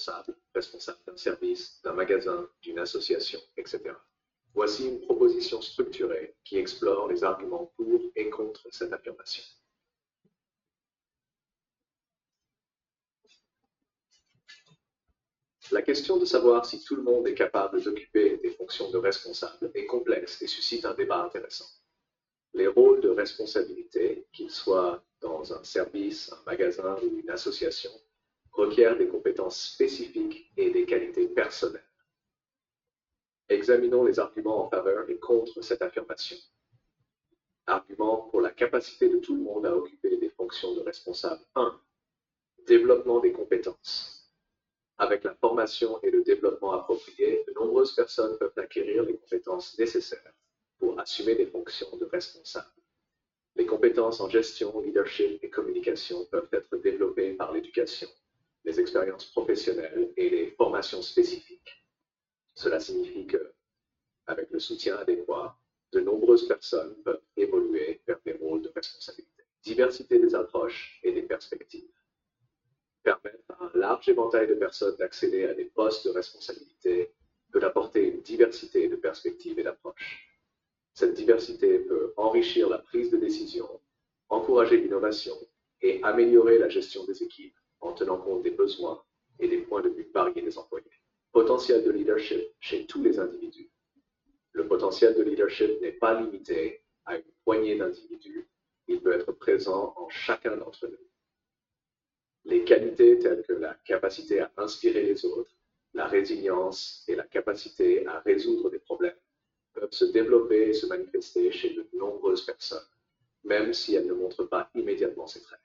responsable, responsable d'un service, d'un magasin, d'une association, etc. Voici une proposition structurée qui explore les arguments pour et contre cette affirmation. La question de savoir si tout le monde est capable d'occuper des fonctions de responsable est complexe et suscite un débat intéressant. Les rôles de responsabilité, qu'ils soient dans un service, un magasin ou une association, requièrent des compétences spécifiques et des qualités personnelles. Examinons les arguments en faveur et contre cette affirmation. Argument pour la capacité de tout le monde à occuper des fonctions de responsable. 1. Développement des compétences. Avec la formation et le développement approprié, de nombreuses personnes peuvent acquérir les compétences nécessaires pour assumer des fonctions de responsable. Les compétences en gestion, leadership et communication peuvent être développées par l'éducation, les expériences professionnelles et les formations spécifiques. Cela signifie que, avec le soutien adéquat, de nombreuses personnes peuvent évoluer vers des rôles de responsabilité. Diversité des approches et des perspectives. Permettre à un large éventail de personnes d'accéder à des postes de responsabilité peut apporter une diversité de perspectives et d'approches. Cette diversité peut enrichir la prise de décision, encourager l'innovation et améliorer la gestion des équipes en tenant compte des besoins et des points de vue variés des employés. Potentiel de leadership chez tous les individus. Le potentiel de leadership n'est pas limité à une poignée d'individus, il peut être présent en chacun d'entre nous. Les qualités telles que la capacité à inspirer les autres, la résilience et la capacité à résoudre des problèmes peuvent se développer et se manifester chez de nombreuses personnes, même si elles ne montrent pas immédiatement ces traits.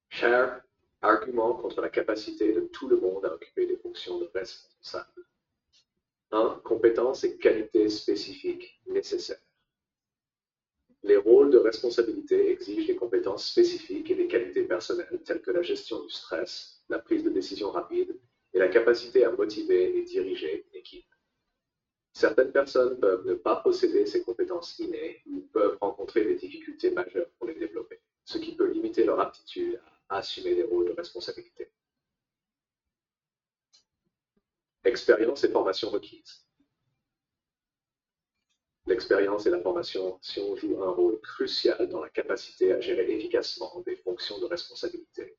Cher, argument contre la capacité de tout le monde à occuper des fonctions de responsable. 1. Compétences et qualités spécifiques nécessaires. Les rôles de responsabilité exigent des compétences spécifiques et des qualités personnelles telles que la gestion du stress, la prise de décision rapide et la capacité à motiver et diriger une équipe. Certaines personnes peuvent ne pas posséder ces compétences innées ou peuvent rencontrer des difficultés majeures pour les développer, ce qui peut limiter leur aptitude à assumer des rôles de responsabilité. Expérience et formation requises. L'expérience et la formation jouent un rôle crucial dans la capacité à gérer efficacement des fonctions de responsabilité.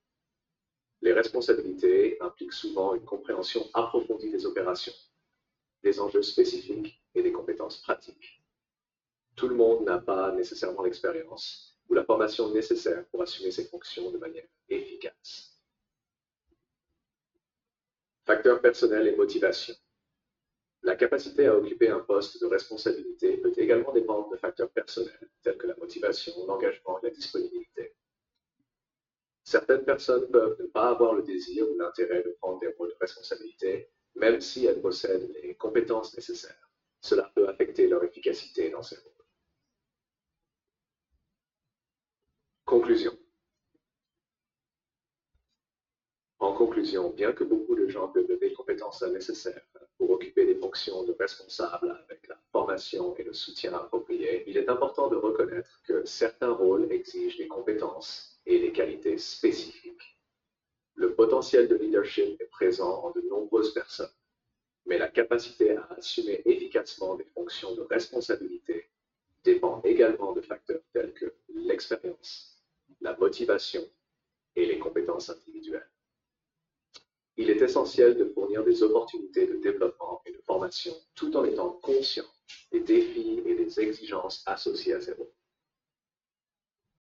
Les responsabilités impliquent souvent une compréhension approfondie des opérations, des enjeux spécifiques et des compétences pratiques. Tout le monde n'a pas nécessairement l'expérience ou la formation nécessaire pour assumer ces fonctions de manière efficace. Facteurs personnels et motivation. La capacité à occuper un poste de responsabilité peut également dépendre de facteurs personnels, tels que la motivation, l'engagement et la disponibilité. Certaines personnes peuvent ne pas avoir le désir ou l'intérêt de prendre des rôles de responsabilité, même si elles possèdent les compétences nécessaires. Cela peut affecter leur efficacité dans ces rôles. Conclusion. En conclusion, bien que beaucoup de gens développent les compétences nécessaires pour occuper des fonctions de responsable avec la formation et le soutien approprié, il est important de reconnaître que certains rôles exigent des compétences et des qualités spécifiques. Le potentiel de leadership est présent en de nombreuses personnes, mais la capacité à assumer efficacement des fonctions de responsabilité dépend également de facteurs tels que l'expérience, la motivation et les compétences individuelles. Il est essentiel de fournir des opportunités de développement et de formation tout en étant conscient des défis et des exigences associés à ces rôles.